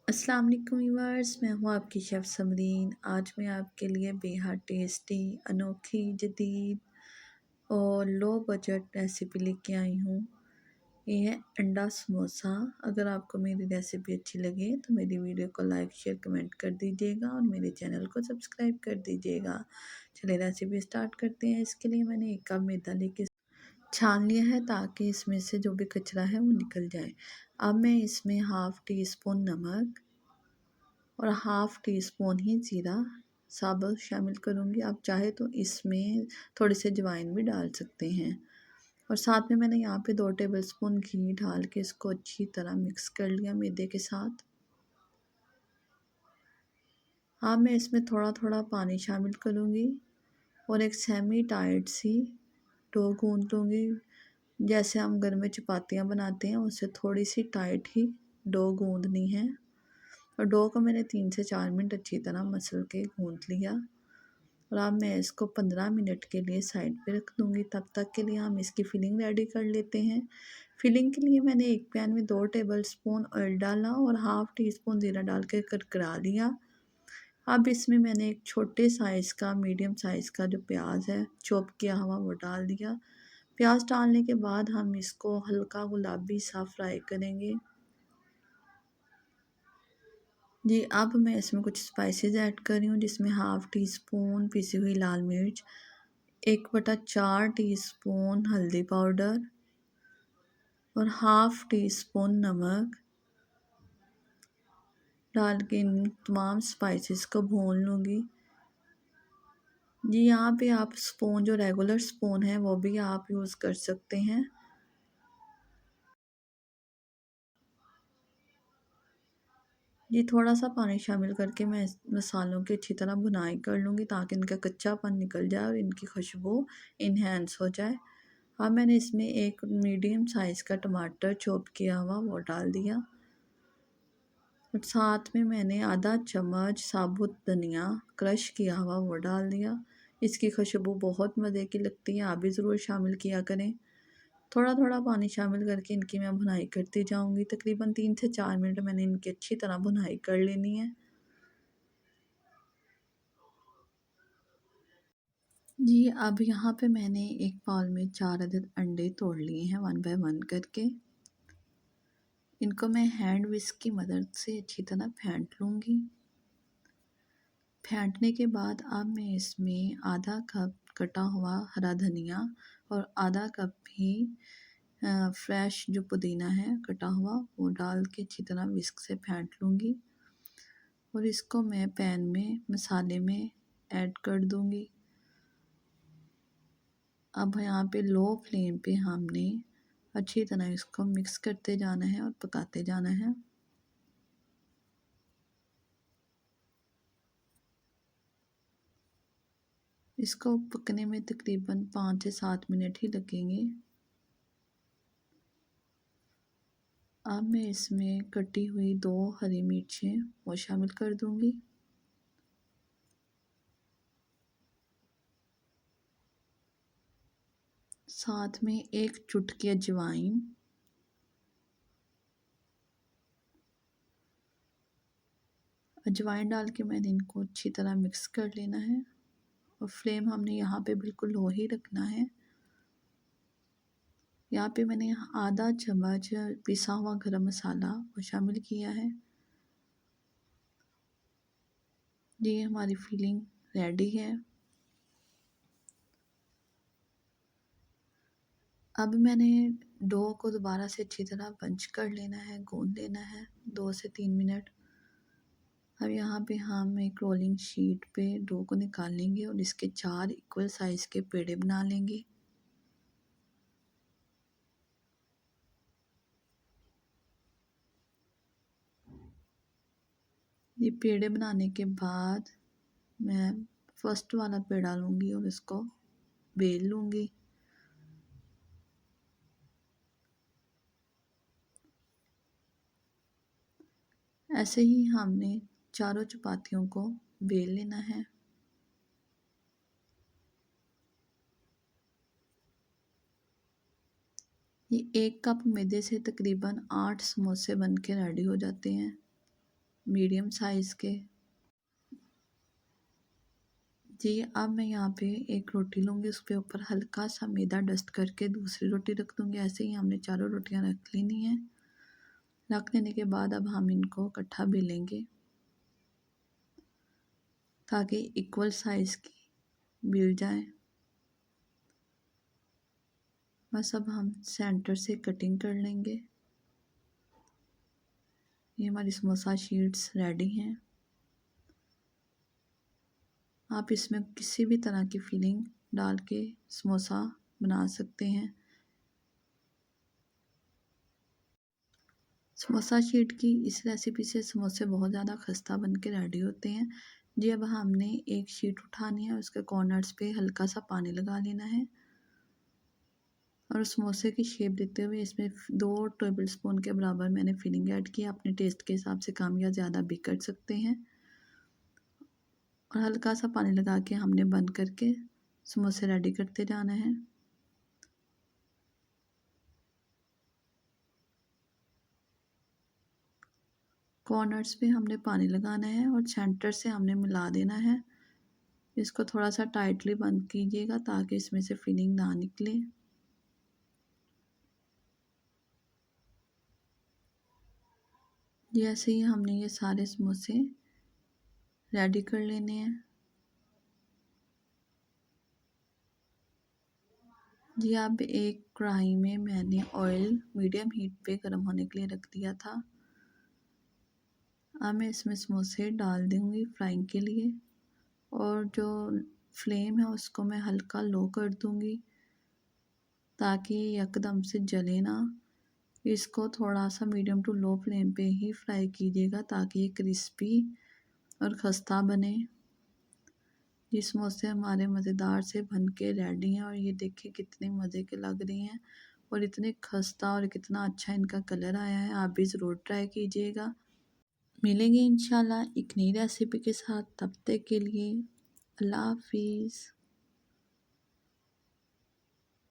अस्सलाम वालेकुम व्यूअर्स, मैं हूँ आपकी शेफ़ समरीन। आज मैं आपके लिए बेहद टेस्टी, अनोखी, जदीद और लो बजट रेसिपी लेके आई हूँ। ये है अंडा समोसा। अगर आपको मेरी रेसिपी अच्छी लगे तो मेरी वीडियो को लाइक, शेयर, कमेंट कर दीजिएगा और मेरे चैनल को सब्सक्राइब कर दीजिएगा। चलिए रेसिपी स्टार्ट करते हैं। इसके लिए मैंने 1 कप मैदा लेके छान लिया है ताकि इसमें से जो भी कचरा है वो निकल जाए। अब मैं इसमें हाफ़ टी स्पून नमक और हाफ़ टी स्पून ही ज़ीरा साबुत शामिल करूँगी। आप चाहे तो इसमें थोड़ी सी अजवाइन भी डाल सकते हैं। और साथ में मैंने यहाँ पे 2 टेबलस्पून घी डाल के इसको अच्छी तरह मिक्स कर लिया मैदे के साथ। अब मैं इसमें थोड़ा थोड़ा पानी शामिल करूँगी और एक सेमी टाइट सी डो गूँथ लूँगी। जैसे हम घर में चपातियाँ बनाते हैं उससे थोड़ी सी टाइट ही डो गूँथनी है। और डो को मैंने 3 से 4 मिनट अच्छी तरह मसल के गूँथ लिया। और अब मैं इसको 15 मिनट के लिए साइड पे रख दूँगी। तब तक के लिए हम इसकी फिलिंग रेडी कर लेते हैं। फिलिंग के लिए मैंने एक पैन में 2 टेबलस्पून ऑयल डाला और हाफ़ टी स्पून ज़ीरा डाल के करकरा लिया। अब इसमें मैंने एक छोटे साइज़ का मीडियम साइज़ का जो प्याज है चॉप किया हुआ वो डाल दिया। प्याज डालने के बाद हम इसको हल्का गुलाबी सा फ्राई करेंगे। जी, अब मैं इसमें कुछ स्पाइसेस ऐड कर रही हूँ जिसमें हाफ़ टी स्पून पिसी हुई लाल मिर्च, 1/4 टीस्पून हल्दी पाउडर और हाफ़ टी स्पून नमक डाल के इन तमाम स्पाइसेस को भून लूँगी। जी, यहाँ पे आप स्पून जो रेगुलर स्पून है वो भी आप यूज़ कर सकते हैं। जी, थोड़ा-सा पानी शामिल करके मैं इस मसालों की अच्छी तरह भुनाई कर लूँगी ताकि इनका कच्चापन निकल जाए और इनकी खुशबू इन्हेंस हो जाए। अब मैंने इसमें एक मीडियम साइज़ का टमाटर चॉप किया हुआ वो डाल दिया और साथ में मैंने आधा चम्मच साबुत धनिया क्रश किया हुआ वो डाल दिया। इसकी खुशबू बहुत मज़े की लगती है, आप भी ज़रूर शामिल किया करें। थोड़ा-थोड़ा पानी शामिल करके इनकी मैं भुनाई करती जाऊँगी। तकरीबन 3 से 4 मिनट मैंने इनकी अच्छी तरह भुनाई कर लेनी है। जी, अब यहाँ पे मैंने एक बाउल में 4 अदद अंडे तोड़ लिए हैं 1 बाय 1 करके। इनको मैं हैंड विस्क की मदद से अच्छी तरह फेंट लूँगी। फेंटने के बाद अब मैं इसमें आधा कप कटा हुआ हरा धनिया और आधा कप ही फ्रेश जो पुदीना है कटा हुआ वो डाल के अच्छी तरह विस्क से फेंट लूँगी। और इसको मैं पैन में मसाले में ऐड कर दूँगी। अब यहाँ पे लो फ्लेम पे हमने अच्छी तरह इसको मिक्स करते जाना है और पकाते जाना है। इसको पकने में तकरीबन 5 से 7 मिनट ही लगेंगे। अब मैं इसमें कटी हुई 2 हरी मिर्चें वो शामिल कर दूँगी। साथ में 1 चुटकी अजवाइन, अजवाइन डाल के मैंने इनको अच्छी तरह मिक्स कर लेना है और फ्लेम हमने यहाँ पे बिल्कुल लो ही रखना है। यहाँ पे मैंने आधा चम्मच पिसा हुआ गरम मसाला वो शामिल किया है। ये हमारी फिलिंग रेडी है। अब मैंने डो को दोबारा से अच्छी तरह बंच कर लेना है, गूँथ लेना है 2 से 3 मिनट। अब यहाँ पे हम एक रोलिंग शीट पे डो को निकाल लेंगे और इसके 4 इक्वल साइज़ के पेड़े बना लेंगे। ये पेड़े बनाने के बाद मैं फर्स्ट वाला पेड़ा लूँगी और इसको बेल लूँगी। ऐसे ही हमने चारों चपातियों को बेल लेना है। ये 1 कप मैदे से तकरीबन 8 समोसे बन के रेडी हो जाते हैं। मीडियम साइज़ के। जी, अब मैं यहाँ पे एक रोटी लूँगी, उसके ऊपर हल्का सा मैदा डस्ट करके दूसरी रोटी रख दूँगी। ऐसे ही हमने चारों रोटियाँ रख लेनी हैं। रख लेने के बाद अब हम इनको इकट्ठा बेलेंगे ताकि इक्वल साइज़ की मिल जाए। बस अब हम सेंटर से कटिंग कर लेंगे। ये हमारी समोसा शीट्स रेडी हैं। आप इसमें किसी भी तरह की फिलिंग डाल के समोसा बना सकते हैं। समोसा शीट की इस रेसिपी से समोसे बहुत ज़्यादा खस्ता बन के रेडी होते हैं। जी, अब हमने एक शीट उठानी है, उसके कॉर्नर्स पे हल्का सा पानी लगा लेना है और समोसे की शेप देते हुए इसमें 2 टेबलस्पून के बराबर मैंने फिलिंग ऐड की। अपने टेस्ट के हिसाब से कम या ज़्यादा भी कर सकते हैं। और हल्का सा पानी लगा के हमने बंद करके समोसे रेडी करते जाना है। कॉर्नर्स पे हमने पानी लगाना है और सेंटर से हमने मिला देना है। इसको थोड़ा सा टाइटली बंद कीजिएगा ताकि इसमें से फिलिंग ना निकले। जैसे ही हमने ये सारे समोसे रेडी कर लेने हैं। जी, अब एक कढ़ाई में मैंने ऑयल मीडियम हीट पे गर्म होने के लिए रख दिया था। अब मैं इसमें समोसे डाल दूँगी फ्राइंग के लिए और जो फ्लेम है उसको मैं हल्का लो कर दूँगी ताकि एकदम से जले ना। इसको थोड़ा सा मीडियम टू लो फ्लेम पे ही फ्राई कीजिएगा ताकि ये क्रिस्पी और खस्ता बने। ये समोसे हमारे मज़ेदार से बन के रेडी हैं और ये देखिए कितने मज़े के लग रही हैं और इतने खस्ता और कितना अच्छा इनका कलर आया है। आप भी ज़रूर ट्राई कीजिएगा। मिलेंगे इंशाल्लाह एक नई रेसिपी के साथ, तब तक के लिए अल्लाह हाफिज़।